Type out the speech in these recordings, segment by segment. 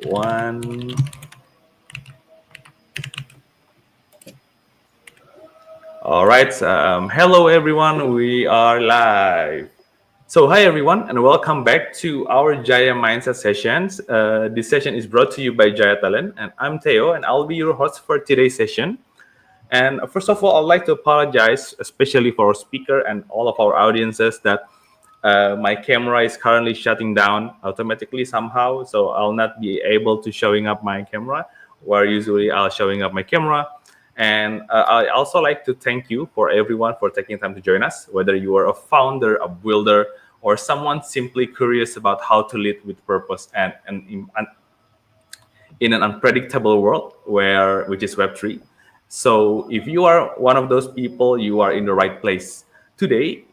One. All right. Hello, everyone. We are live. So, hi, everyone, and welcome back to our Jaya Mindset sessions. This session is brought to you by Jaya Talent, and I'm Theo, and I'll be your host for today's session. And first of all, I'd like to apologize, especially for our speaker and all of our audiences, that my camera is currently shutting down automatically somehow, so I'll not be able to showing up my camera where usually I'll showing up my camera. And I also like to thank you for everyone for taking time to join us, whether you are a founder, a builder, or someone simply curious about how to lead with purpose and in an unpredictable world which is Web3. So if you are one of those people, you are in the right place. Today,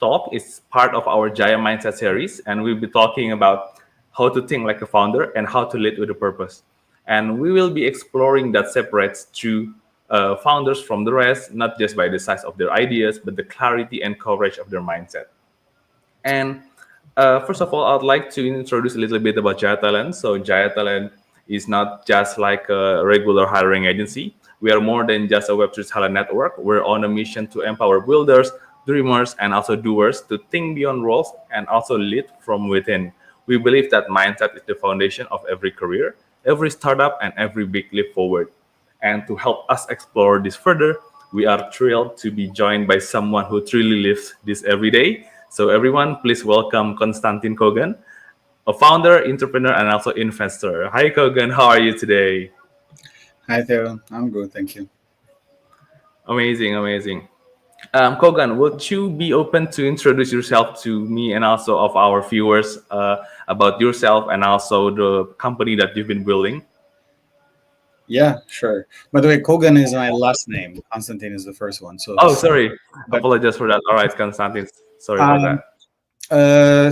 talk is part of our Jaya Mindset series, and we'll be talking about how to think like a founder and how to lead with a purpose. And we will be exploring that separates true founders from the rest, not just by the size of their ideas, but the clarity and courage of their mindset. And first of all, I'd like to introduce a little bit about Jaya Talent. So Jaya Talent is not just like a regular hiring agency. We are more than just a Web3 talent network. We're on a mission to empower builders, dreamers, and also doers to think beyond roles and also lead from within. We believe that mindset is the foundation of every career, every startup, and every big leap forward. And to help us explore this further, we are thrilled to be joined by someone who truly lives this every day. So, everyone, please welcome Constantin Kogan, a founder, entrepreneur, and also investor. Hi, Kogan. How are you today? Hi Theo, I'm good, thank you. Amazing, amazing. Kogan, would you be open to introduce yourself to me and also of our viewers about yourself and also the company that you've been building? Yeah, sure. By the way, Kogan is my last name. Constantin is the first one. Oh, sorry. But Apologize for that. All right, Constantin. Sorry for um, that.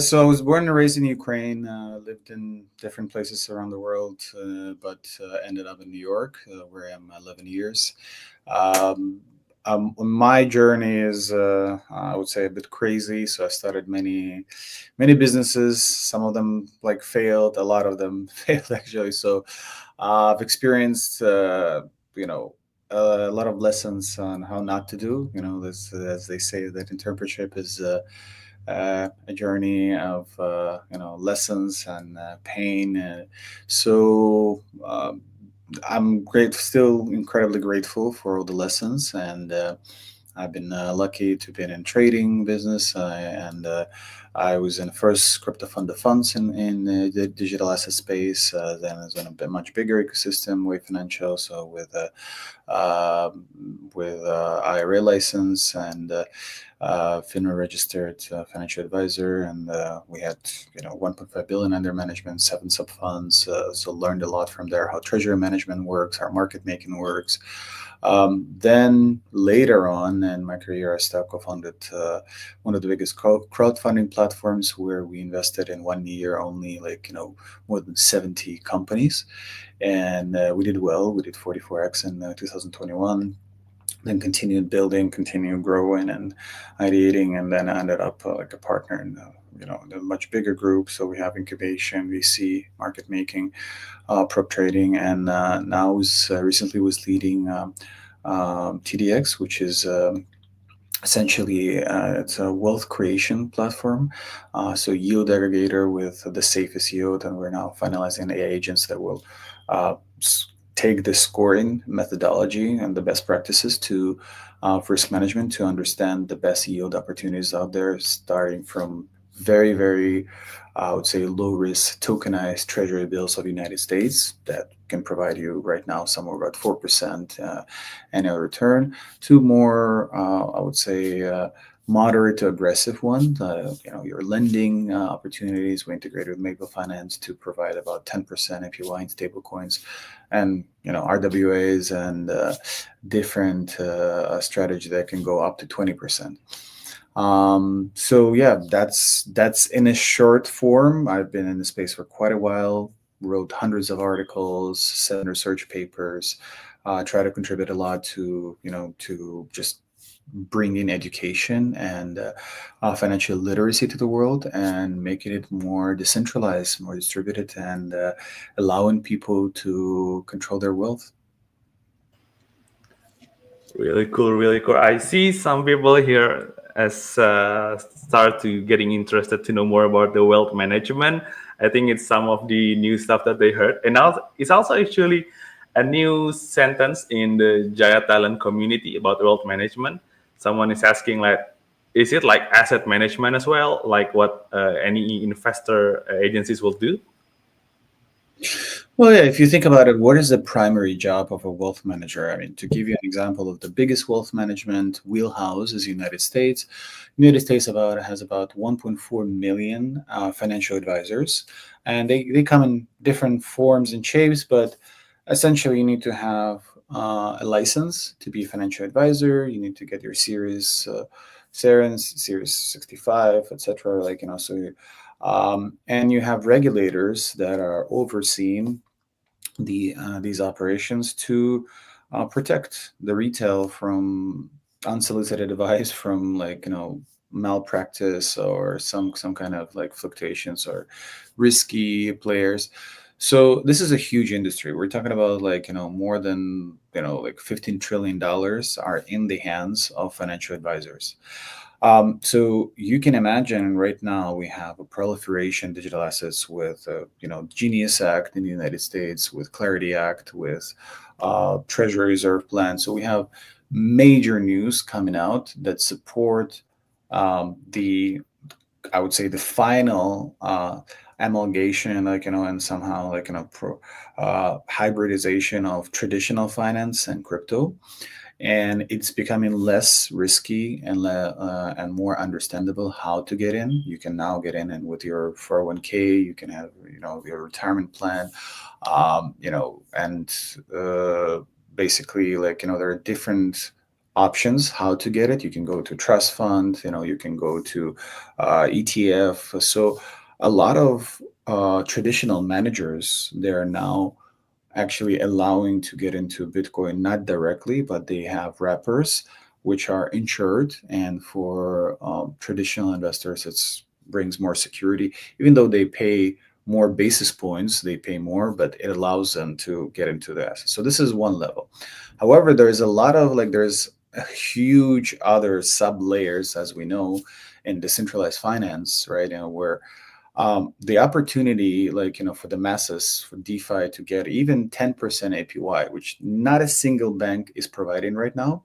so I was born and raised in Ukraine. Lived in different places around the world, but ended up in New York, where I am 11 years. Um, my journey is, I would say, a bit crazy. So I started many businesses. Some of them like failed. A lot of them failed actually. So I've experienced, you know, a lot of lessons on how not to do. As they say, that entrepreneurship is a journey of lessons and pain. I'm still incredibly grateful for all the lessons, and I've been lucky to be in trading business, and I was in the first crypto fund of funds in the digital asset space. Then I was in a much bigger ecosystem with financial, so with IRA license and FINRA registered financial advisor, and we had 1.5 billion under management, 7 sub funds. So learned a lot from there, how treasury management works, how market making works. Then later on in my career, I co-founded one of the biggest crowdfunding platforms, where we invested in 1 year only, more than 70 companies, and we did well. We did 44x in 2021. Then continued building, continued growing, and ideating, and then I ended up like a partner in a much bigger group. So we have incubation, VC, market making, prop trading, and now recently was leading TDX, which is essentially it's a wealth creation platform, so yield aggregator with the safest yield, and we're now finalizing AI agents that will uh, take the scoring methodology and the best practices to risk management, to understand the best yield opportunities out there, starting from very, very, I would say, low risk tokenized treasury bills of the United States that can provide you right now somewhere about 4% annual return, to more, I would say, moderate to aggressive one. Your lending opportunities. We integrated with Maple Finance to provide about 10% APY in stablecoins, and RWAs, and different strategy that can go up to 20%. So yeah, that's in a short form. I've been in the space for quite a while. Wrote hundreds of articles, 7 research papers. Try to contribute a lot to to just bringing education and financial literacy to the world and making it more decentralized, more distributed, and allowing people to control their wealth. Really cool, really cool. I see some people here as start to getting interested to know more about the wealth management. I think it's some of the new stuff that they heard, and also it's also actually a new sentence in the Jaya talent community about wealth management. Someone is asking like, is it like asset management as well, like what any investor agencies will do? Well, yeah, if you think about it, what is the primary job of a wealth manager? I mean, to give you an example of the biggest wealth management wheelhouse is United States. United States has about 1.4 million financial advisors, and they come in different forms and shapes, but essentially you need to have a license to be a financial advisor. You need to get your Series 65, etc. Like, and you have regulators that are overseeing these operations to protect the retail from unsolicited advice, from malpractice or some kind of like fluctuations or risky players. So this is a huge industry. We're talking about more than like $15 trillion are in the hands of financial advisors. So you can imagine right now we have a proliferation of digital assets with, Genius Act in the United States, with Clarity Act, with Treasury Reserve Plan. So we have major news coming out that support the, I would say, the final amalgamation, and somehow hybridization of traditional finance and crypto, and it's becoming less risky and more understandable how to get in. You can now get in, and with your 401k, you can have your retirement plan, and basically there are different options how to get it. You can go to trust fund, you can go to ETF. So a lot of traditional managers, they're now actually allowing to get into Bitcoin, not directly, but they have wrappers which are insured. And for traditional investors, it brings more security. Even though they pay more basis points, they pay more, but it allows them to get into the asset. So this is one level. However, there's a lot of there's a huge other sub layers, as we know, in decentralized finance, right? Where the opportunity, for the masses, for DeFi to get even 10% APY, which not a single bank is providing right now,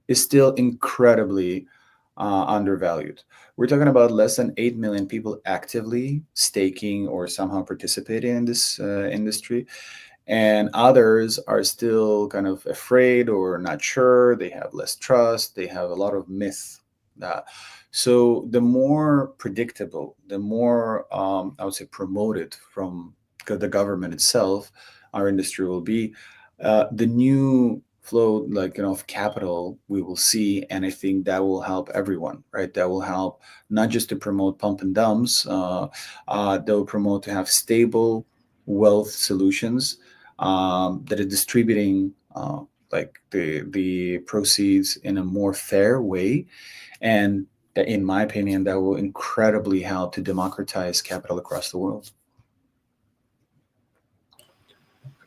is still incredibly undervalued. We're talking about less than 8 million people actively staking or somehow participating in this industry. And others are still kind of afraid or not sure. They have less trust. They have a lot of myth. Uh, so the more predictable, the more I would say promoted from the government itself, our industry will be. The new flow, of capital we will see, and I think that will help everyone, right? That will help not just to promote pump and dumps. They'll promote to have stable wealth solutions that are distributing the proceeds in a more fair way, and that, in my opinion, that will incredibly help to democratize capital across the world.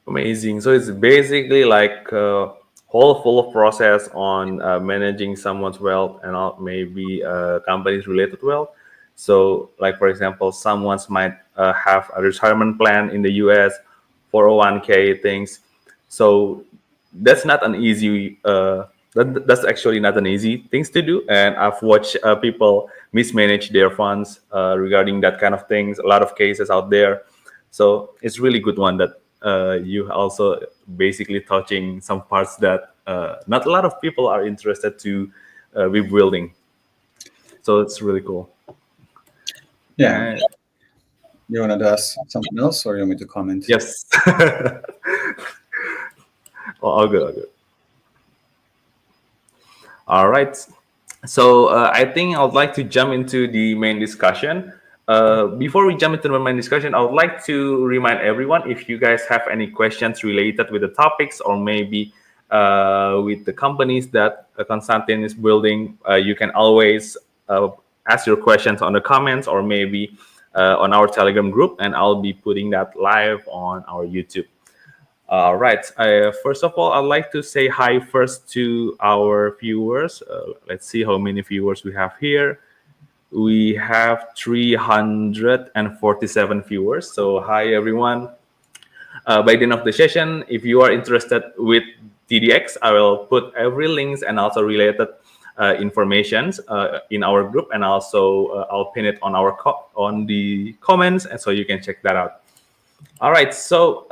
Amazing. So it's basically like a whole full process on managing someone's wealth and all, maybe companies related wealth. So, like for example, someone's might have a retirement plan in the US, 401k things. So that's not an easy. That's actually not an easy things to do. And I've watched people mismanage their funds regarding that kind of things. A lot of cases out there. So it's really good one that you also basically touching some parts that not a lot of people are interested to be building. So it's really cool. Yeah. And You want to ask something else, or you want me to comment? yes, all good, all good. All right. So I think I would like to jump into the main discussion. Before we jump into the main discussion, I would like to remind everyone if you guys have any questions related with the topics or maybe with the companies that Constantin is building, you can always ask your questions on the comments or maybe on our Telegram group, and I'll be putting that live on our YouTube. All right. First of all, I'd like to say hi first to our viewers. Let's see how many viewers we have here. We have 347 viewers. So, hi everyone. By the end of the session, if you are interested with TDX, I will put every links and also related informations in our group, and also I'll pin it on our on the comments, and so you can check that out. All right. So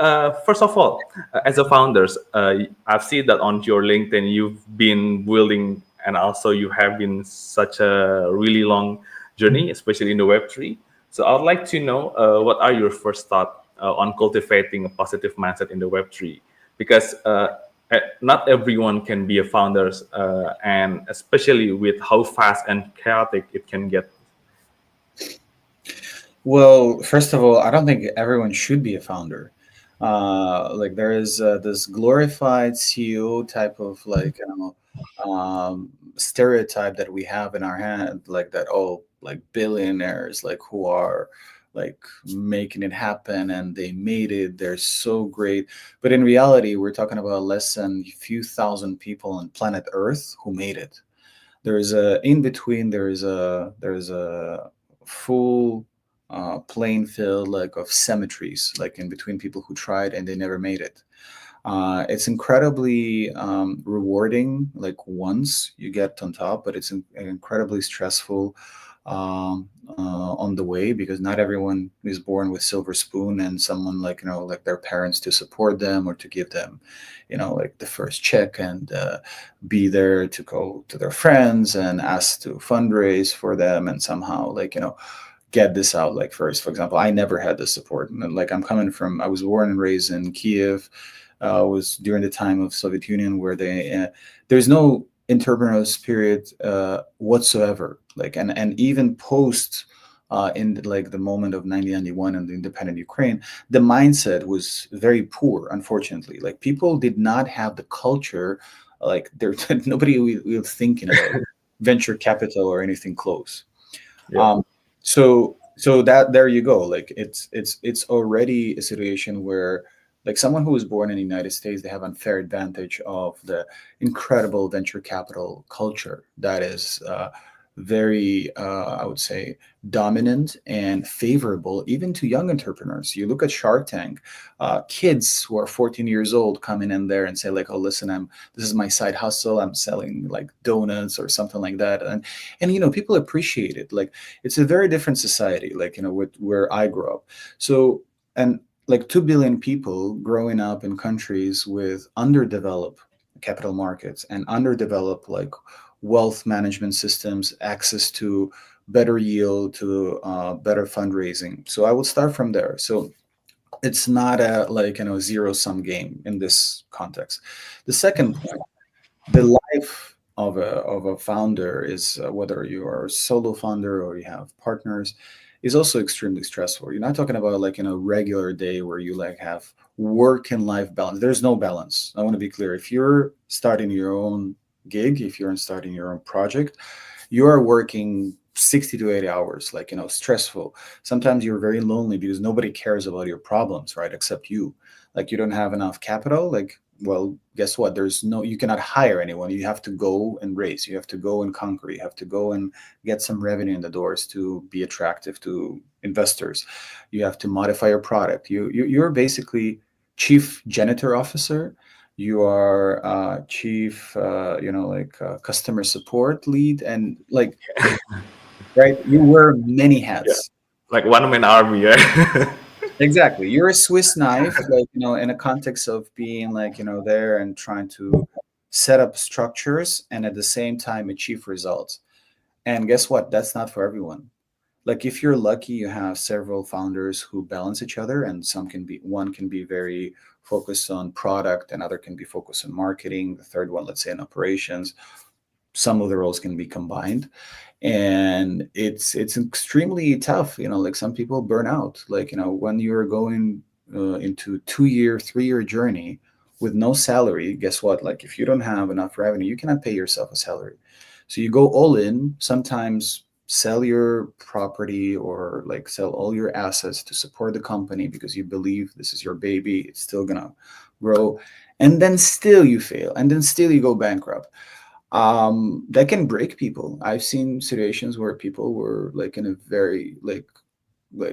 first of all, as a founders, I've seen that on your LinkedIn you've been building, and also you have been such a really long journey, especially in the Web3. So I'd like to know what are your first thoughts on cultivating a positive mindset in the Web3, because not everyone can be a founder, and especially with how fast and chaotic it can get. Well, first of all, I don't think everyone should be a founder. Like there is this glorified CEO type of stereotype that we have in our head, like that. Oh, like billionaires, like who are like making it happen and they made it. They're so great, but in reality, we're talking about less than a few thousand people on planet Earth who made it. There's a in between. There's a full playing field like of cemeteries, like in between people who tried and they never made it. It's incredibly rewarding, like once you get on top, but it's incredibly stressful on the way, because not everyone is born with silver spoon and someone like like their parents to support them or to give them like the first check and be there to go to their friends and ask to fundraise for them and somehow get this out. Like first, for example, I never had the support. And, like I was born and raised in Kiev. Was during the time of Soviet Union where there's no entrepreneurial spirit whatsoever. Like and even post in like the moment of 1991 and the independent Ukraine, the mindset was very poor. Unfortunately, like people did not have the culture. Like there, nobody was thinking about venture capital or anything close. Yeah. Um, so that there you go. Like it's already a situation where like someone who was born in the United States, they have unfair advantage of the incredible venture capital culture that is very, I would say, dominant and favorable even to young entrepreneurs. You look at Shark Tank, kids who are 14 years old coming in there and say like, "Oh, listen, this is my side hustle. I'm selling like donuts or something like that," and people appreciate it. Like it's a very different society. Like with where I grew up, so and like 2 billion people growing up in countries with underdeveloped capital markets and underdeveloped like wealth management systems, access to better yield, to better fundraising. So I would start from there. So it's not a zero sum game in this context. The second point, the life of a founder is whether you are a solo founder or you have partners, is also extremely stressful. You're not talking about like in a regular day where you like have work and life balance. There's no balance. I want to be clear. If you're starting your own gig, if you're starting your own project, you are working 60 to 80 hours, like stressful. Sometimes you're very lonely because nobody cares about your problems, right, except you. Like you don't have enough capital, like, well, guess what, you cannot hire anyone. You have to go and raise, you have to go and conquer, you have to go and get some revenue in the doors to be attractive to investors. You have to modify your product. You're basically chief janitor officer. You are chief customer support lead, and like, right, you wear many Yeah. hats. Like one man army. Yeah. Exactly. You're a Swiss knife, like, in a context of being like, there and trying to set up structures and at the same time achieve results. And guess what? That's not for everyone. Like if you're lucky, you have several founders who balance each other, and one can be very focused on product, another can be focused on marketing, the third one, let's say, in operations. Some of the roles can be combined, and it's extremely tough. Like some people burn out, like when you're going into 2 year 3 year journey with no salary, guess what? Like if you don't have enough revenue, you cannot pay yourself a salary. So you go all in, sometimes sell your property or like sell all your assets to support the company because you believe this is your baby, it's still gonna grow, and then still you fail, and then still you go bankrupt. That can break people. I've seen situations where people were like in a very like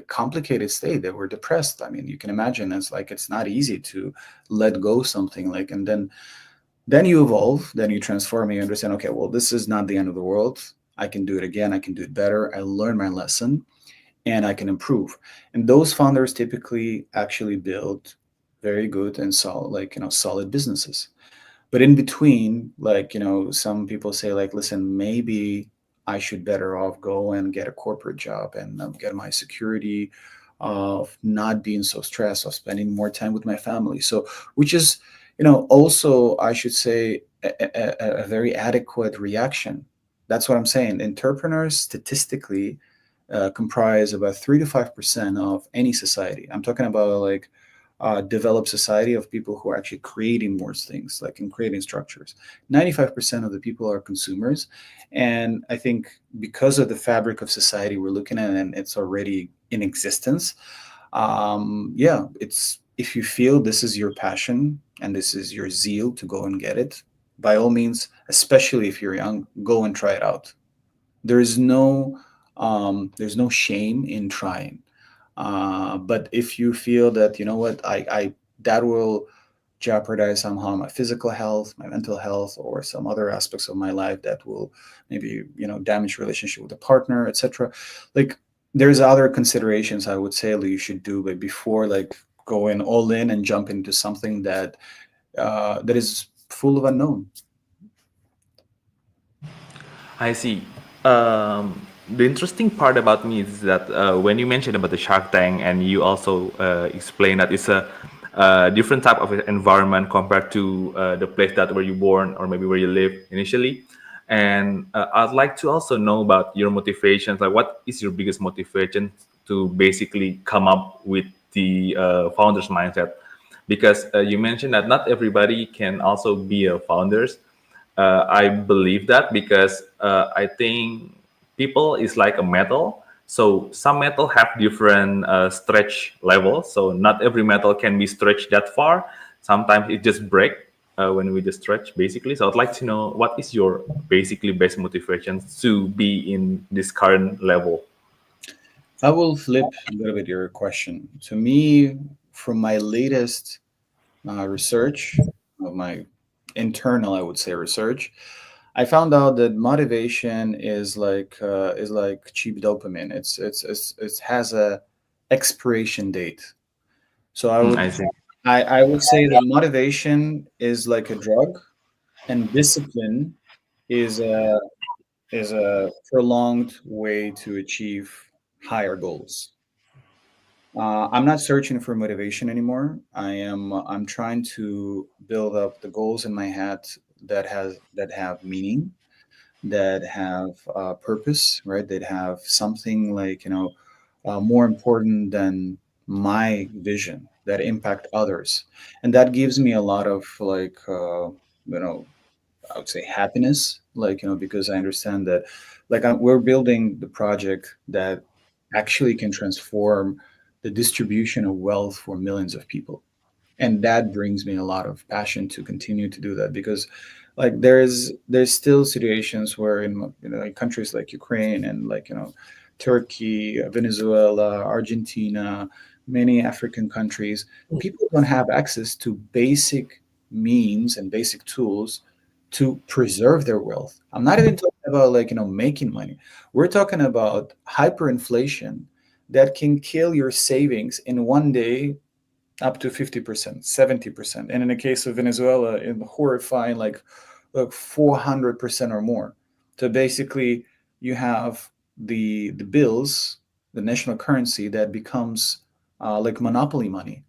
complicated state. They were depressed. I mean, you can imagine it's like it's not easy to let go something like, and then you evolve, then you transform, and you understand, okay, well, this is not the end of the world. I can do it again. I can do it better. I learn my lesson and I can improve. And those founders typically actually build very good and solid, like, solid businesses. But in between, like, some people say, like, listen, maybe I should better off go and get a corporate job and get my security of not being so stressed, of spending more time with my family. So, which is, also, I should say, a very adequate reaction. That's what I'm saying. Entrepreneurs statistically comprise about 3 to 5% of any society. I'm talking about like developed society of people who are actually creating more things, like in creating structures. 95% of the people are consumers. And I think because of the fabric of society we're looking at and it's already in existence, yeah, it's if you feel this is your passion and this is your zeal to go and get it, by all means, especially if you're young, go and try it out. There's no there's no shame in trying. But if you feel that, you know what, I that will jeopardize somehow my physical health, my mental health, or some other aspects of my life that will maybe, damage relationship with a partner, etc. Like there's other considerations I would say that you should do, but before like going all in and jump into something that is full of unknown. I see. The interesting part about me is that when you mentioned about the Shark Tank, and you also explained that it's a different type of environment compared to the place that where you born or maybe where you live initially. And I'd like to also know about your motivations. Like, what is your biggest motivation to basically come up with the founder's mindset? Because you mentioned that not everybody can also be a founders. I believe that because I think people is like a metal. So some metal have different stretch levels. So not every metal can be stretched that far. Sometimes it just break when we just stretch, basically. So I'd like to know what is your basically best motivation to be in this current level. I will flip a little bit your question. To me, from my latest research, of my internal, I would say, research, I found out that motivation is like cheap dopamine. It has a expiration date. So I see. I would say that motivation is like a drug, and discipline is a prolonged way to achieve higher goals. I'm not searching for motivation anymore. I'm trying to build up the goals in my head that have meaning, that have purpose, right? That have something like, more important than my vision, that impact others, and that gives me a lot of like I would say happiness, like, because I understand that, like, we're building the project that actually can transform the distribution of wealth for millions of people, and that brings me a lot of passion to continue to do that because, like, there's still situations where in in countries like Ukraine and like Turkey, Venezuela, Argentina, many African countries, people don't have access to basic means and basic tools to preserve their wealth. I'm not even talking about like making money. We're talking about hyperinflation that can kill your savings in one day up to 50%, 70%. And in the case of Venezuela, in horrifying like 400% or more. So basically you have the bills, the national currency that becomes like monopoly money.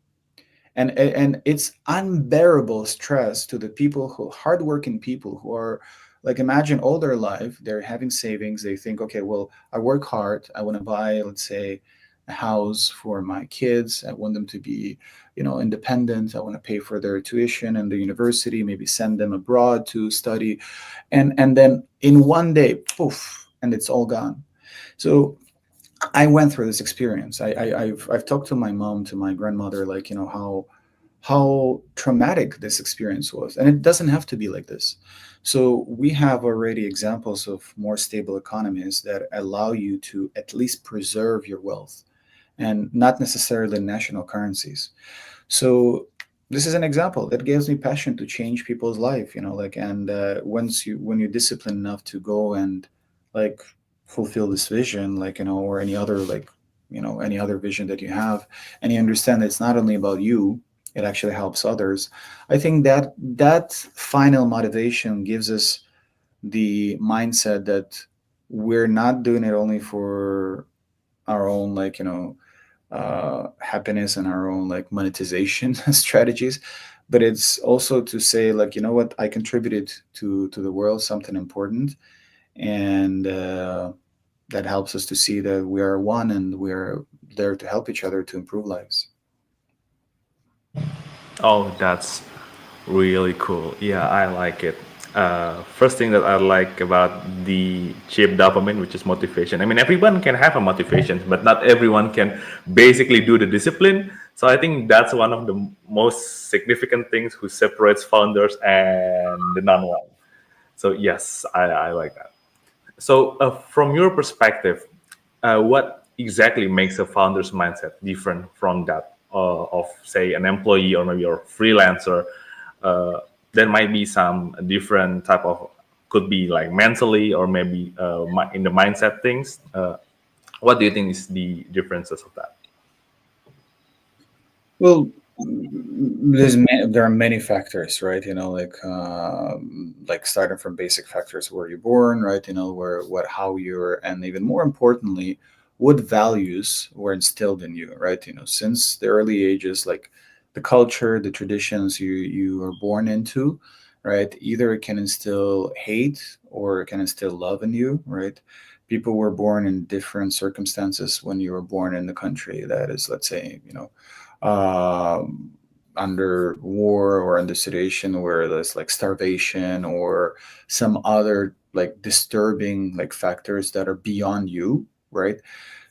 And it's unbearable stress to the people who hardworking people who are like, imagine all their life they're having savings. They think, okay, well, I work hard, I want to buy, let's say, a house for my kids. I want them to be, independent. I want to pay for their tuition and the university, maybe send them abroad to study. And then in one day, poof, and it's all gone. So I went through this experience. I've talked to my mom, to my grandmother, like, how traumatic this experience was. And it doesn't have to be like this. So we have already examples of more stable economies that allow you to at least preserve your wealth, and not necessarily national currencies. So this is an example that gives me passion to change people's life, like, and when you're disciplined enough to go and like fulfill this vision, like, or any other, like, any other vision that you have, and you understand that it's not only about you, it actually helps others. I think that that final motivation gives us the mindset that we're not doing it only for our own, like, happiness and our own like monetization strategies, but it's also to say, like, what, I contributed to the world something important, and that helps us to see that we are one and we're there to help each other to improve lives. Oh, that's really cool. Yeah, I like it. First thing that I like about the cheap dopamine, which is motivation. I mean, everyone can have a motivation, but not everyone can basically do the discipline. So I think that's one of the most significant things who separates founders and the non-one. So yes, I like that. So from your perspective, what exactly makes a founder's mindset different from that of, say, an employee or maybe a freelancer? Uh, there might be some different type of, could be like mentally or maybe in the mindset things. What do you think is the differences of that? Well, there are many factors, right? Like starting from basic factors: where you're born, right? Where, what, how you're, and even more importantly, what values were instilled in you, right? Since the early ages, like the culture, the traditions you are born into, right? Either it can instill hate or it can instill love in you, right? People were born in different circumstances when you were born in the country that is, let's say, um, under war, or in the situation where there's like starvation or some other like disturbing like factors that are beyond you, right?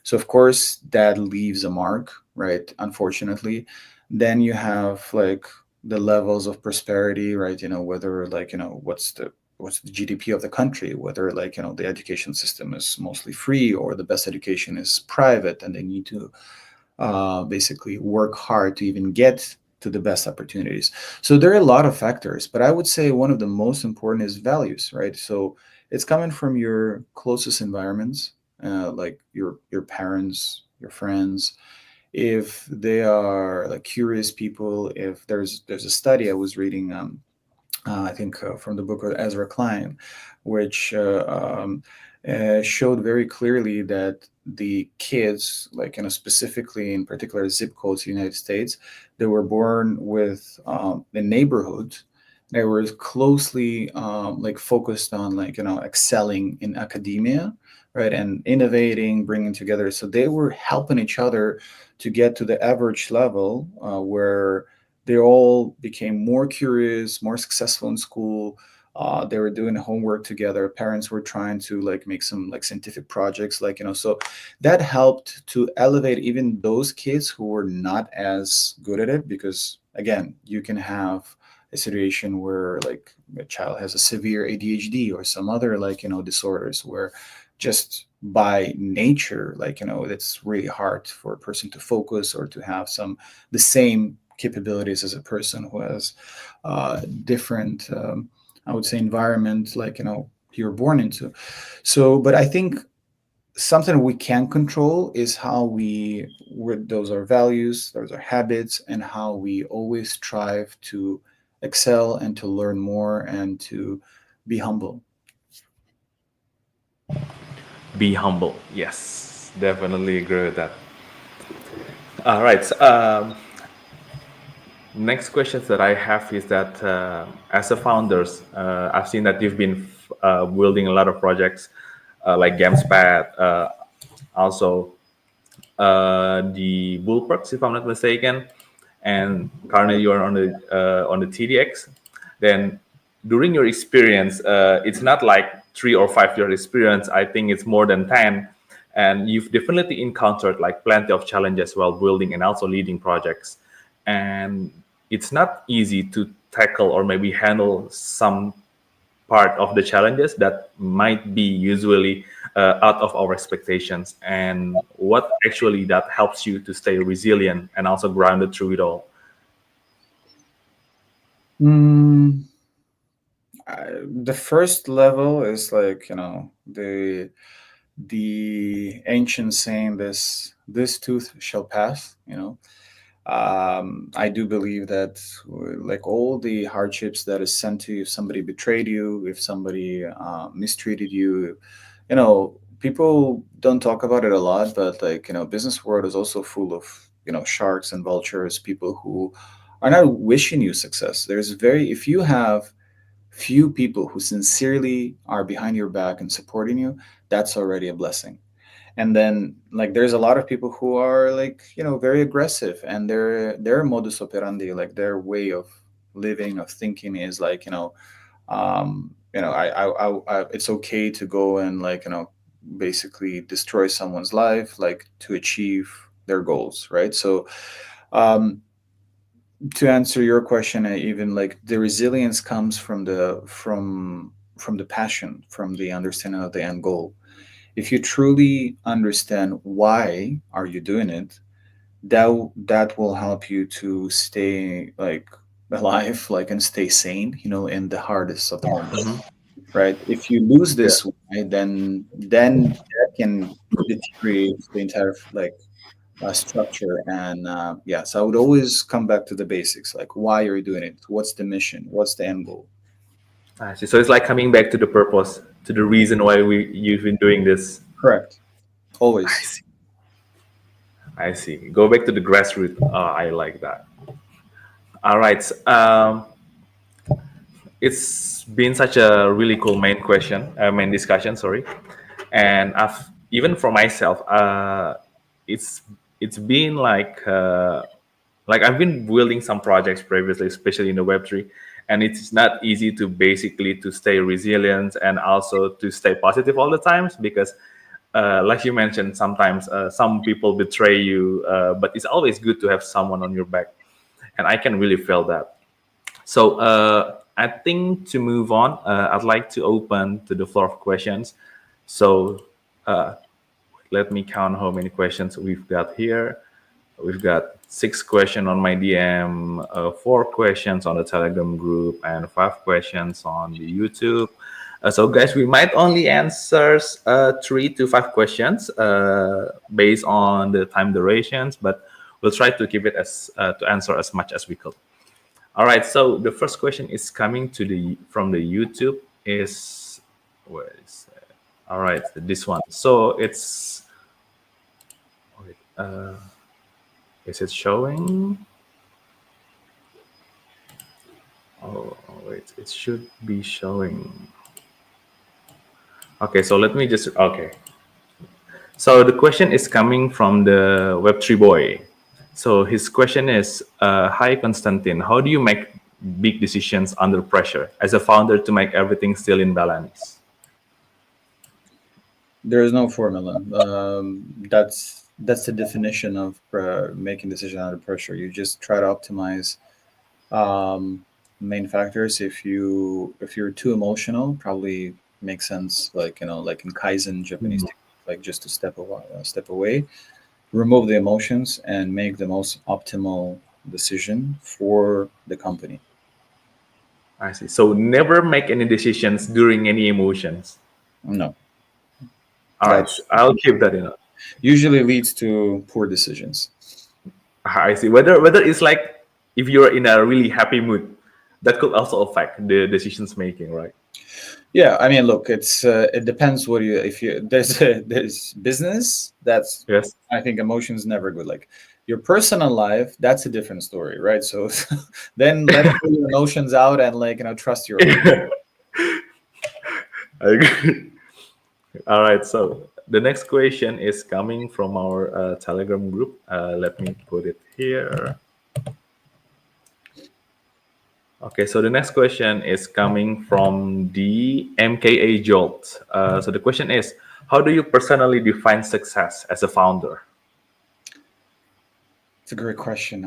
So of course that leaves a mark, right? Unfortunately. Then you have like the levels of prosperity, right? Whether, like, what's the GDP of the country, whether, like, the education system is mostly free or the best education is private, and they need to basically work hard to even get to the best opportunities. So there are a lot of factors, but I would say one of the most important is values, right? So it's coming from your closest environments, like your parents, your friends. If they are like curious people, if there's a study I was reading, I think from the book of Ezra Klein, which showed very clearly that the kids, like, specifically in particular zip codes in the United States, they were born with the neighborhood. They were closely like focused on, like, excelling in academia, right, and innovating, bringing together. So they were helping each other to get to the average level where they all became more curious, more successful in school. They were doing homework together. Parents were trying to like make some like scientific projects, like, so that helped to elevate even those kids who were not as good at it. Because again, you can have a situation where like a child has a severe ADHD or some other, like, disorders, where just by nature, like, it's really hard for a person to focus or to have some the same capabilities as a person who has different, I would say, environment, like, you're born into. So, but I think something we can control is how those are values, those are habits, and how we always strive to excel and to learn more and to be humble. Be humble. Yes, definitely agree with that. All right. So, next questions that I have is that as a founders, I've seen that you've been building a lot of projects like GamesPad, also. the bullpups, if I'm not mistaken, and currently you're on the TDX. Then during your experience, it's not like 3 or 5 year experience. I think it's more than 10, and you've definitely encountered like plenty of challenges while building and also leading projects. And it's not easy to tackle or maybe handle some part of the challenges that might be usually out of our expectations, and what actually that helps you to stay resilient and also grounded through it all. Mm, the first level is like the ancient saying, this tooth shall pass. I do believe that like all the hardships that is sent to you, if somebody betrayed you, if somebody mistreated you, people don't talk about it a lot, but like business world is also full of sharks and vultures, people who are not wishing you success. There's very if you have few people who sincerely are behind your back and supporting you, that's already a blessing. And then like there's a lot of people who are like very aggressive, and their modus operandi, like their way of living, of thinking, is like it's okay to go and like basically destroy someone's life, like to achieve their goals, right? So um to answer your question, even like the resilience comes from the passion, from the understanding of the end goal. If you truly understand why are you doing it, that will help you to stay like alive, like, and stay sane, in the hardest of the moments, Hmm. right? If you lose Yeah. this why, then that can deteriorate the entire like structure. And yeah, so I would always come back to the basics, like why are you doing it, what's the mission, what's the end goal. I see. So it's like coming back to the purpose, to the reason why we you've been doing this. Correct. I Always. see. I see. Go back to the grassroots. I like that. All right. It's been such a really cool main discussion. Sorry, and I've even for myself, it's it's been like I've been building some projects previously, especially in the Web3, and it's not easy to basically to stay resilient and also to stay positive all the times because, like you mentioned, sometimes some people betray you, but it's always good to have someone on your back, and I can really feel that. So I think to move on, I'd like to open to the floor of questions. So uh, let me count how many questions we've got here. We've got 6 questions on my DM, 4 questions on the Telegram group, and 5 questions on the YouTube. So, guys, we might only answer 3 to 5 questions based on the time durations, but we'll try to keep it as to answer as much as we could. All right. So the first question is coming to the from the YouTube is where is it? All right, this one. So it's wait, is it showing? Oh wait, it should be showing. Okay, so let me just okay. So the question is coming from the Web3 boy. So his question is, "Hi Constantin, how do you make big decisions under pressure as a founder to make everything still in balance?" There is no formula. That's the definition of making decision under pressure. You just try to optimize main factors. If you're too emotional, probably makes sense. Like like in Kaizen Japanese Mhm. technique, like just to step away, remove the emotions, and make the most optimal decision for the company. I see. So never make any decisions during any emotions. No, All right, that's I'll keep that in. usually leads to poor decisions. I see. Whether it's like if you're in a really happy mood, that could also affect the decisions making, right? Yeah, I mean, look, it depends what you if you there's business that's, Yes. I think emotions never good. Like your personal life, that's a different story, right? So then let all your emotions out and like trust your life. I agree. All right. So The next question is coming from our Telegram group. Let me put it here. Okay, so the next question is coming from the MKA Jolt. So the question is, how do you personally define success as a founder? It's a great question.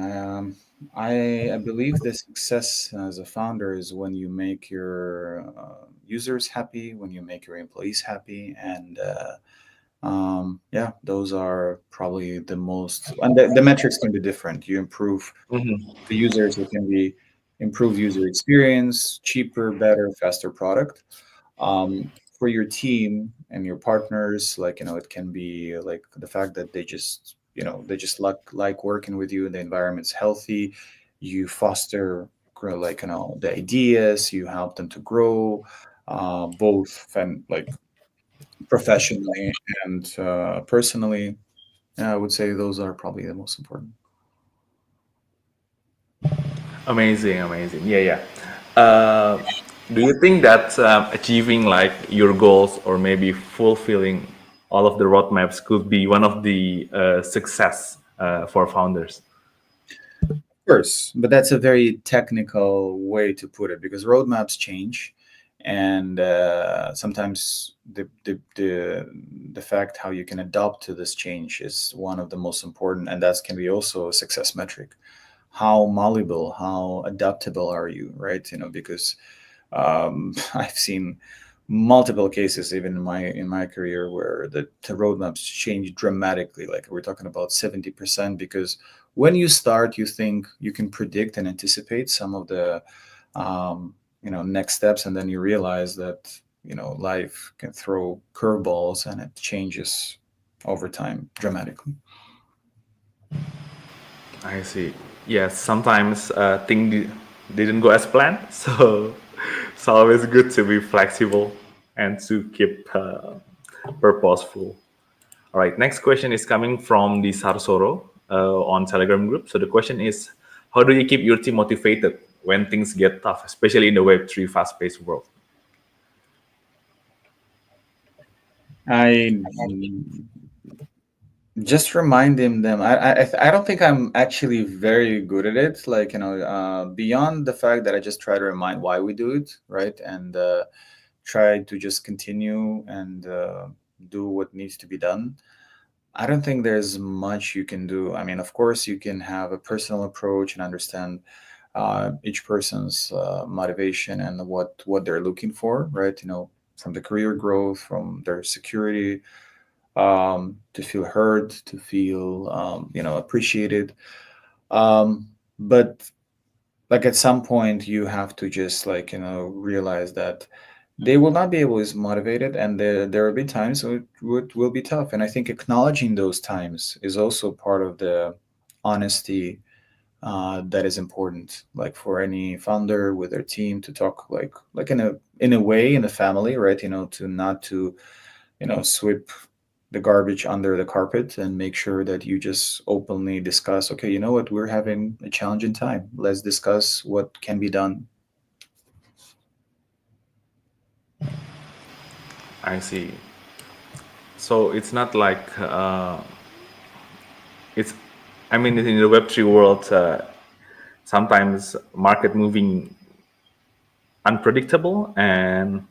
I believe the success as a founder is when you make your users happy, when you make your employees happy, and yeah, those are probably the most. And the metrics can be different. You improve Mhm. the users, it can be improved user experience, cheaper, better, faster product. For your team and your partners, like it can be like the fact that they just like working with you, the environment's healthy, you foster like the ideas, you help them to grow, both and like professionally and personally. I would say those are probably the most important. Amazing, amazing. Yeah, yeah. Uh, do you think that achieving like your goals or maybe fulfilling all of the roadmaps could be one of the success for founders? Course, but that's a very technical way to put it because roadmaps change, and sometimes the fact how you can adapt to this change is one of the most important, and that can be also a success metric. How malleable, how adaptable are you, right? Because I've seen multiple cases even in my career where the roadmaps change dramatically. Like we're talking about 70% because when you start, you think you can predict and anticipate some of the next steps, and then you realize that life can throw curveballs and it changes over time dramatically. I see. Yes, sometimes things didn't go as planned, so it's always good to be flexible and to keep purposeful. All right, next question is coming from the Sarsoro on Telegram group. So the question is, how do you keep your team motivated when things get tough, especially in the Web3 fast-paced world? I just remind them. I don't think I'm actually very good at it. Like beyond the fact that I just try to remind why we do it, right, and try to just continue and do what needs to be done. I don't think there's much you can do. I mean, of course, you can have a personal approach and understand each person's motivation and what they're looking for, right? From the career growth, from their security, to feel heard, to feel appreciated. But like at some point, you have to just like realize that they will not be able as motivated, and there will be times will be tough. And I think acknowledging those times is also part of the honesty that is important. Like for any founder with their team to talk like in a way in a family, right? To not to sweep the garbage under the carpet and make sure that you just openly discuss, okay, you know what, we're having a challenging time, let's discuss what can be done. I see. So it's not like it's. I mean, in the Web3 world, sometimes market moving unpredictable, and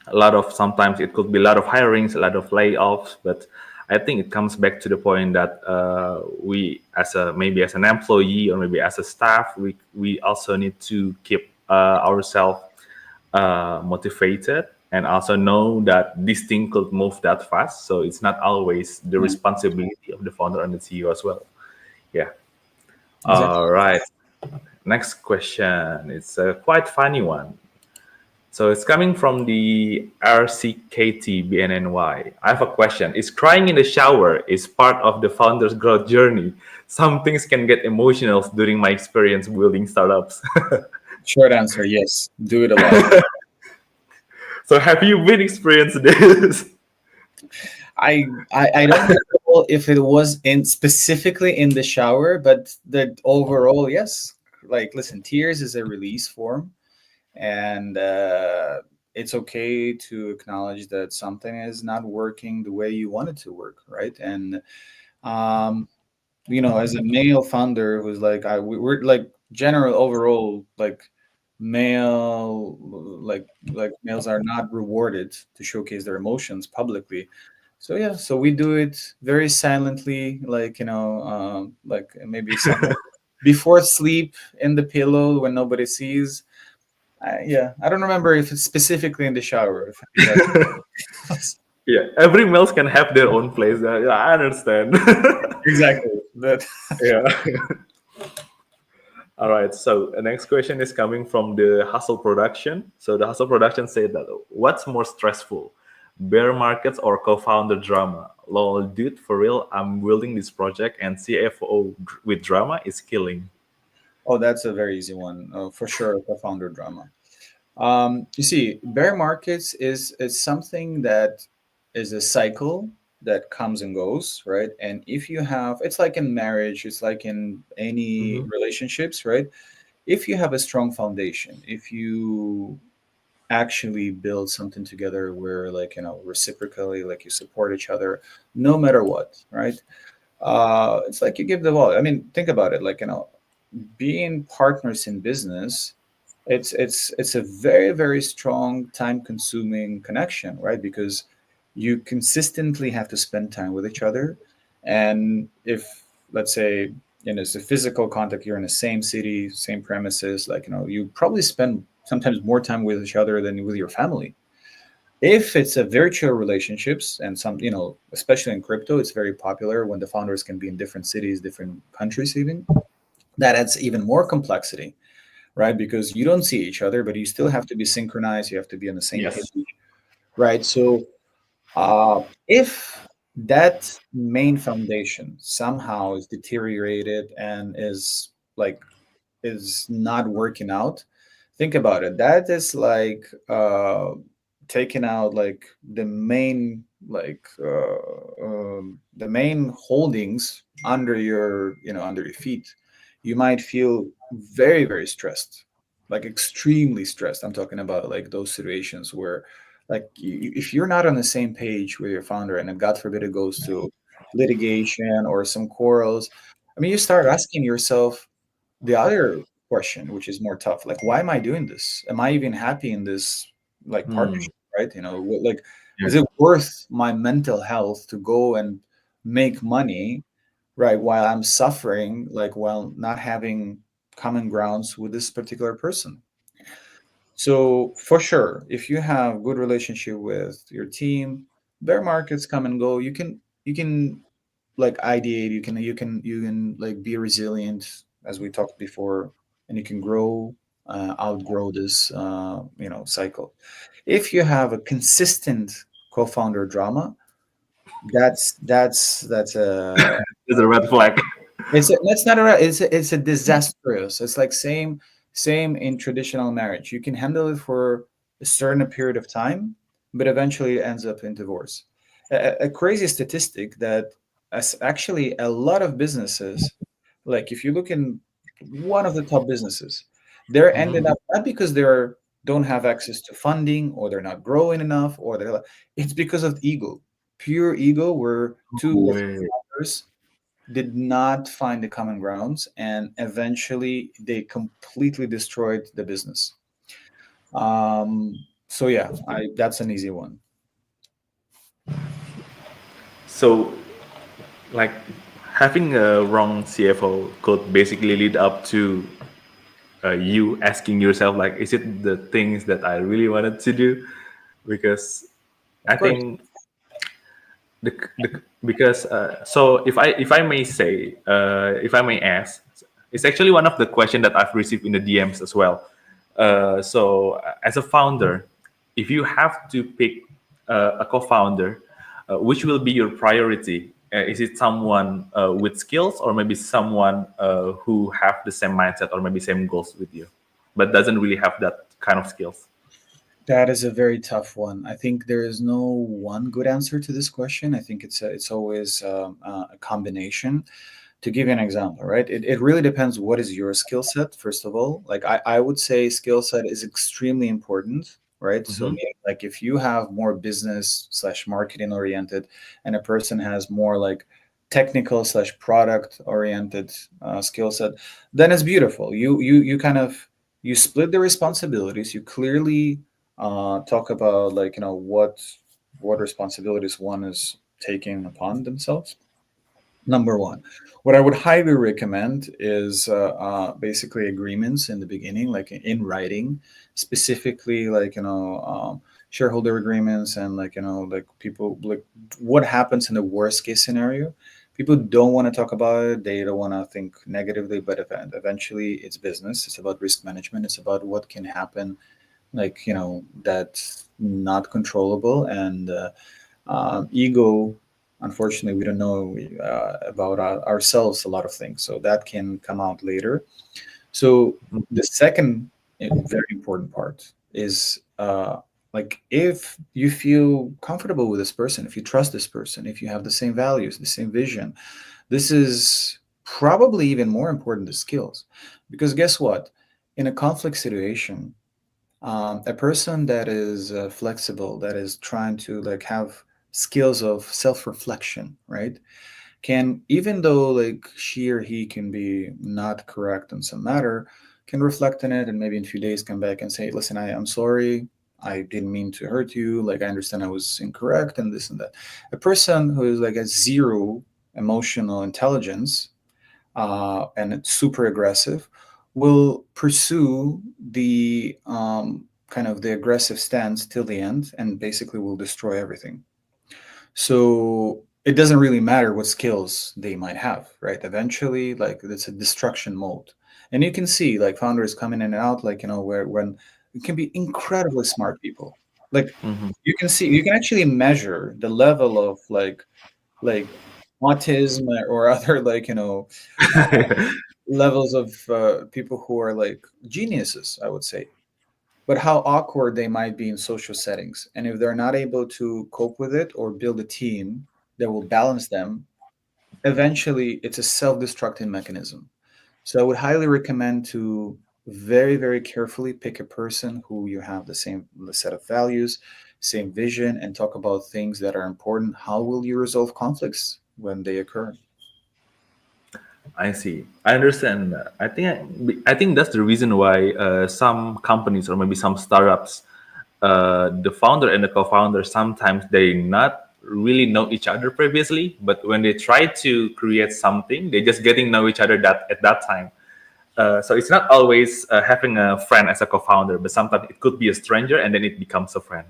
a lot of sometimes it could be a lot of hirings, a lot of layoffs. But I think it comes back to the point that we, as a maybe as an employee or maybe as a staff, we also need to keep ourselves motivated and also know that this thing could move that fast. So it's not always the Yeah, responsibility of the founder and the CEO as well. Yeah. exactly. All right. Next question. It's a quite funny one. So it's coming from the RCKTBNNY. I have a question. Is crying in the shower is part of the founder's growth journey? Some things can get emotional during my experience building startups. Short answer, yes, do it a lot. So have you been experienced this? I don't recall if it was in specifically in the shower, but the overall, yes. Like, listen, tears is a release form, and it's okay to acknowledge that something is not working the way you want it to work, right? And um, as a male founder who's like, we're like general overall like male, like males are not rewarded to showcase their emotions publicly. So yeah, so we do it very silently, like like maybe some before sleep in the pillow when nobody sees. Yeah, I don't remember if it's specifically in the shower. If that's Yeah, every males can have their own place. Yeah, I understand. exactly that. Yeah. All right. So the next question is coming from the Hustle Production. So the Hustle Production said that what's more stressful, bear markets or co-founder drama? Lol, dude, for real, I'm building this project and CFO with drama is killing. Oh, that's a very easy one, for sure. Co-founder drama. You see, bear markets is something that is a cycle that comes and goes, right? And if you have, it's like in marriage, it's like in any Hmm. relationships, right? If you have a strong foundation, if you actually build something together where, like, reciprocally, like you support each other, no matter what, right? It's like you give the all. I mean, think about it, like, being partners in business, it's a very, very strong time consuming connection, right? Because you consistently have to spend time with each other. And if, let's say, it's a physical contact, you're in the same city, same premises, like, you probably spend sometimes more time with each other than with your family. If it's a virtual relationships, and some, especially in crypto, it's very popular when the founders can be in different cities, different countries even. That adds even more complexity, right? Because you don't see each other, but you still have to be synchronized. You have to be on the same Yes. page, right? So, if that main foundation somehow is deteriorated and is not working out, think about it. That is like taking out like the main holdings under your feet. You might feel very, very stressed, like extremely stressed. I'm talking about like those situations where, like, if you're not on the same page with your founder, and then God forbid it goes to litigation or some quarrels, I mean, you start asking yourself the other question, which is more tough, like, why am I doing this? Am I even happy in this, like, Hmm. partnership, right? Like, Yeah. is it worth my mental health to go and make money, right, while I'm suffering, like, while not having common grounds with this particular person? So for sure, if you have good relationship with your team, bear markets come and go. You can like ideate. You can like be resilient, as we talked before, and you can outgrow this cycle. If you have a consistent co-founder drama, that's a It's a red flag. that's not it's a disastrous. It's like same in traditional marriage. You can handle it for a certain period of time, but eventually it ends up in divorce. A crazy statistic that, as actually a lot of businesses, like if you look in one of the top businesses, they're ended Mhm. up not because don't have access to funding, or they're not growing enough, or it's because of ego, pure ego, where two or three Wait. founders did not find the common grounds, and eventually they completely destroyed the business. So yeah, I that's an easy one. So, like, having a wrong CFO could basically lead up to you asking yourself, like, is it the things that I really wanted to do? Because Of I course. think because so if I may say if I may ask, it's actually one of the questions that I've received in the DMs as well. As a founder, if you have to pick a co-founder, which will be your priority? Is it someone with skills, or maybe someone who have the same mindset or maybe same goals with you, but doesn't really have that kind of skills? That is a very tough one. I think there is no one good answer to this question. I think it's always a combination. To give you an example, right? It really depends what is your skill set, first of all. Like I would say skill set is extremely important, right? So Hmm. meaning like if you have more business slash marketing oriented and a person has more like technical slash product oriented skill set, then it's beautiful. You kind of you split the responsibilities. You clearly talk about like what responsibilities one is taking upon themselves. Number one, what I would highly recommend is basically agreements in the beginning, like in writing, specifically like shareholder agreements and like like people like what happens in the worst case scenario. People don't want to talk about it. They don't want to think negatively, but eventually it's business. It's about risk management. It's about what can happen, like that's not controllable and. Ego, unfortunately, we don't know about ourselves a lot of things, so that can come out later. So the second very important part is like if you feel comfortable with this person, if you trust this person, if you have the same values, the same vision, this is probably even more important than skills, because guess what? In a conflict situation, a person that is flexible, that is trying to like have skills of self-reflection, right, can, even though like she or he can be not correct on some matter, can reflect on it and maybe in a few days come back and say, listen, I'm sorry, I didn't mean to hurt you, like I understand I was incorrect and this and that. A person who is like a zero emotional intelligence and it's super aggressive, will pursue the kind of the aggressive stance till the end and basically will destroy everything. So it doesn't really matter what skills they might have, right? Eventually, like it's a destruction mode. And you can see like founders coming in and out, like, where when it can be incredibly smart people. Like Hmm. you can see, you can actually measure the level of like autism or other like levels of people who are like geniuses, I would say, but how awkward they might be in social settings. And if they're not able to cope with it or build a team that will balance them, eventually it's a self destructing mechanism. So I would highly recommend to very, very carefully pick a person who you have the same set of values, same vision, and talk about things that are important. How will you resolve conflicts when they occur? I see. I understand. I think that's the reason why some companies or maybe some startups, the founder and the co-founder sometimes they not really know each other previously, but when they try to create something, they just getting know each other that at that time. So it's not always having a friend as a co-founder, but sometimes it could be a stranger and then it becomes a friend.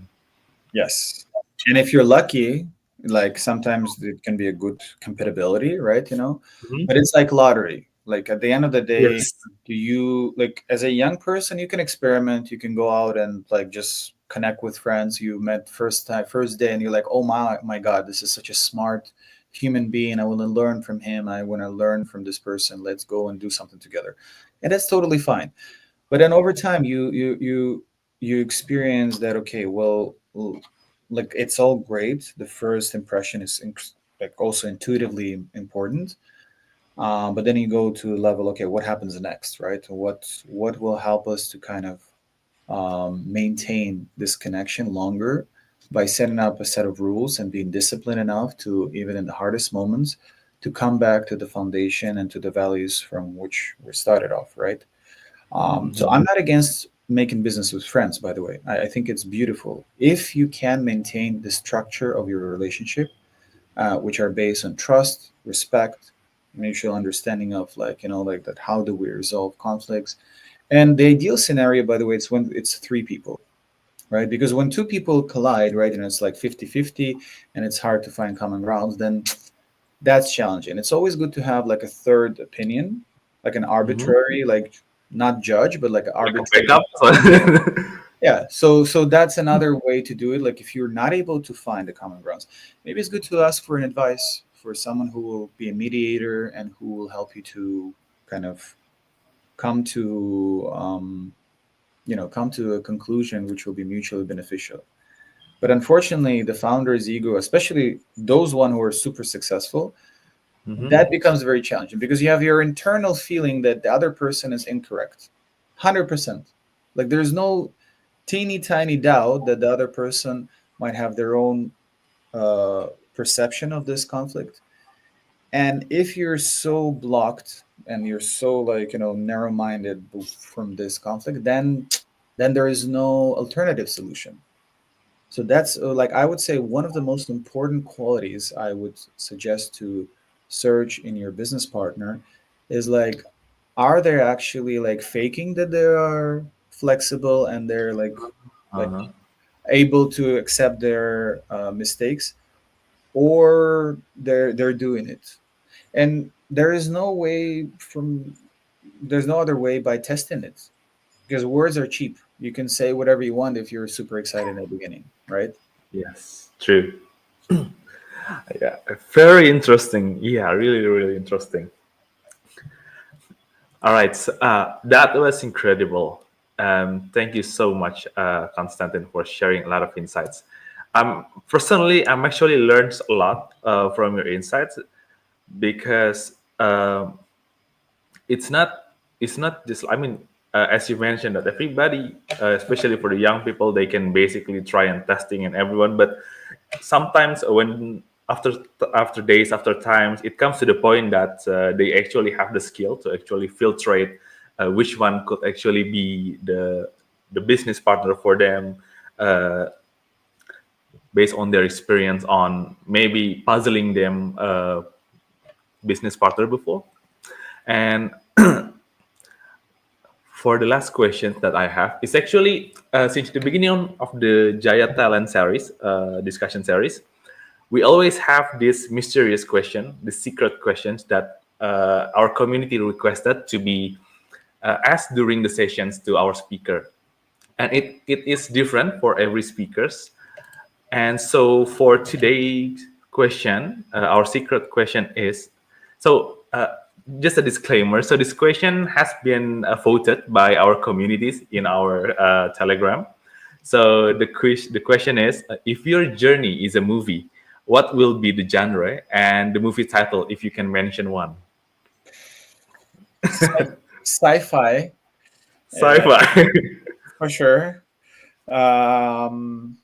Yes. And if you're lucky, like sometimes it can be a good compatibility, right? Mhm. But it's like lottery. Like at the end of the day, Yes. do you like as a young person, you can experiment, you can go out and like just connect with friends you met first time, first day, and you're like, oh my God, this is such a smart human being. I want to learn from him. I want to learn from this person. Let's go and do something together. And that's totally fine. But then over time you experience that, okay, well, like it's all great, the first impression is like also intuitively important, but then you go to a level, okay, what happens next, right? What will help us to kind of maintain this connection longer by setting up a set of rules and being disciplined enough to, even in the hardest moments, to come back to the foundation and to the values from which we started off, right? So Mhm. I'm not against making business with friends, by the way. I think it's beautiful if you can maintain the structure of your relationship, which are based on trust, respect, mutual understanding of like like that. How do we resolve conflicts? And the ideal scenario, by the way, it's when it's three people, right? Because when two people collide, right, and it's like 50-50, and it's hard to find common grounds, then that's challenging. It's always good to have like a third opinion, like an Mhm. arbitrary, like not judge, but like an Like a arbitrary. backup. So. Yeah. So that's another way to do it. Like if you're not able to find the common grounds, maybe it's good to ask for an advice for someone who will be a mediator and who will help you to kind of come to come to a conclusion which will be mutually beneficial. But unfortunately, the founder's ego, especially those one who are super successful, Mhm. that becomes very challenging because you have your internal feeling that the other person is incorrect. 100%. Like there's no teeny tiny doubt that the other person might have their own perception of this conflict. And if you're so blocked and you're so like narrow-minded from this conflict, then there is no alternative solution. So that's like I would say one of the most important qualities I would suggest to search in your business partner is like, are they actually like faking that they are flexible and they're like Uh-huh. able to accept their mistakes, or they're doing it. And there is no way from there's no other way by testing it, because words are cheap. You can say whatever you want if you're super excited in the beginning, right? Yes, true. Yeah, very interesting. Yeah, really, really interesting. All right, so, that was incredible. Thank you so much, Constantin, for sharing a lot of insights. Personally, I'm actually learned a lot from your insights because it's not it's not just. I mean, as you mentioned, that everybody, especially for the young people, they can basically try and testing and everyone, but sometimes when after days after times it comes to the point that they actually have the skill to actually filtrate which one could actually be the business partner for them, uh, based on their experience on maybe puzzling them business partner before. And for the last question that I have is actually, since the beginning of the Jaya Talent series, discussion series, we always have this mysterious question, the secret questions that our community requested to be asked during the sessions to our speaker. And it is different for every speakers. And so for today's question, our secret question is, so just a disclaimer. So this question has been voted by our communities in our Telegram. So the question is, if your journey is a movie, what will be the genre and the movie title, if you can mention one? Sci- Sci-fi, Sci-fi. for sure. Um,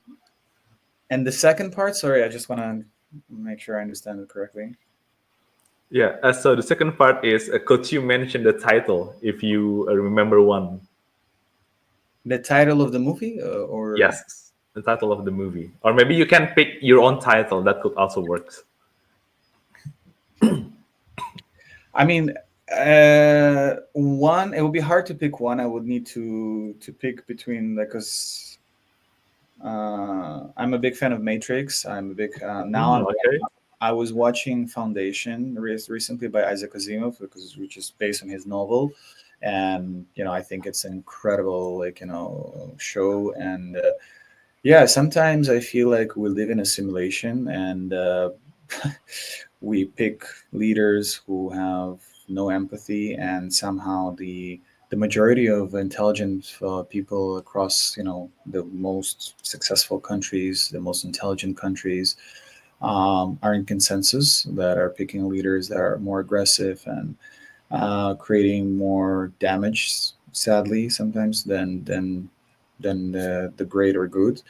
and the second part, sorry, I just want to make sure I understand it correctly. Yeah. So the second part is, could you mention the title if you remember one? The title of the movie, or Yes, the title of the movie. Or maybe you can pick your own title. That could also work. I mean, one. It would be hard to pick one. I would need to pick between like, cause I'm a big fan of Matrix. I'm a big now. Okay. I was watching Foundation recently by Isaac Asimov, because which is based on his novel, and I think it's an incredible show. And yeah, sometimes I feel like we live in a simulation, and we pick leaders who have no empathy, and somehow the majority of intelligent people across the most successful countries, the most intelligent countries, are in consensus that are picking leaders that are more aggressive and creating more damage, sadly, sometimes than the great or good.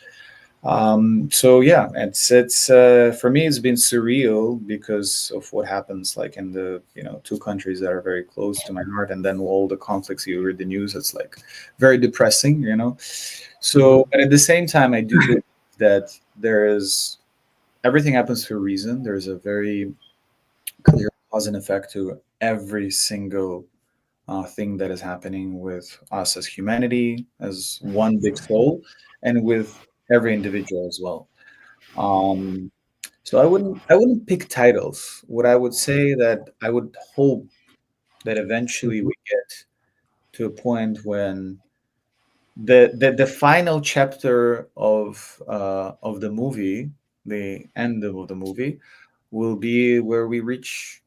So yeah, it's for me it's been surreal because of what happens like in the two countries that are very close to my heart, and then all the conflicts you read the news. It's like very depressing. So, but at the same time, I do believe that there is everything happens for a reason. There's a very clear cause and effect to every single thing that is happening with us as humanity, as one big soul, and with every individual as well. Um, so I wouldn't pick titles. What I would say that I would hope that eventually we get to a point when the final chapter of the movie, the end of the movie, will be where we reach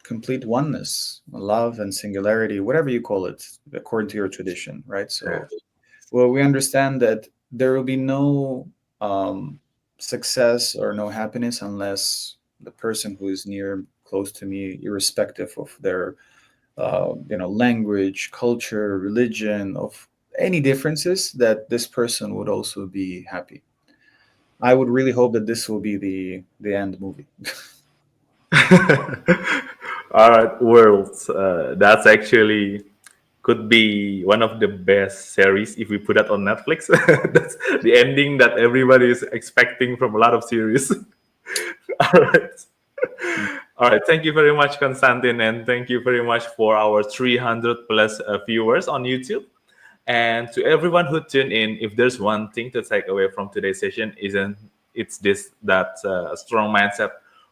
complete oneness, love, and singularity, whatever you call it, according to your tradition, right? So, well, we understand that there will be no um, success or no happiness unless the person who is near, close to me, irrespective of their, language, culture, religion, of any differences, that this person would also be happy. I would really hope that this will be the end movie. All right, Worlds. That's actually could be one of the best series if we put that on Netflix. That's the ending that everybody is expecting from a lot of series. All right. All right. Thank you very much, Constantin, and thank you very much for our 300 plus viewers on YouTube. And to everyone who tuned in, if there's one thing to take away from today's session, isn't it's this that a strong mindset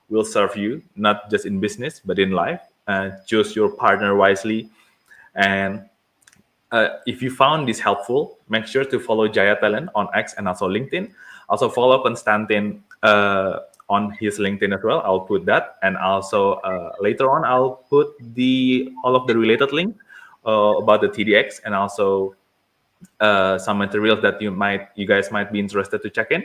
will serve you not just in business but in life. Choose your partner wisely, and if you found this helpful, make sure to follow Jaya Talent on X and also LinkedIn. Also follow Constantin on his LinkedIn as well. I'll put that, and also later on I'll put the all of the related link about the TDX and also some materials that you guys might be interested to check in.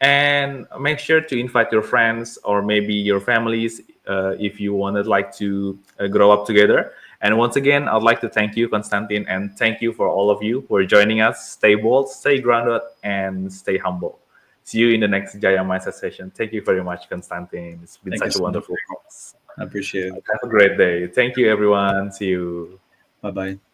And make sure to invite your friends or maybe your families if you wanted like to grow up together. And once again, I'd like to thank you, Constantin, and thank you for all of you who are joining us. Stay bold, stay grounded, and stay humble. See you in the next Jaya Mindset session. Thank you very much, Constantin. It's been Thank you such a so much. wonderful talk. I appreciate it. Have a great day. Thank you, everyone. See you. Bye bye.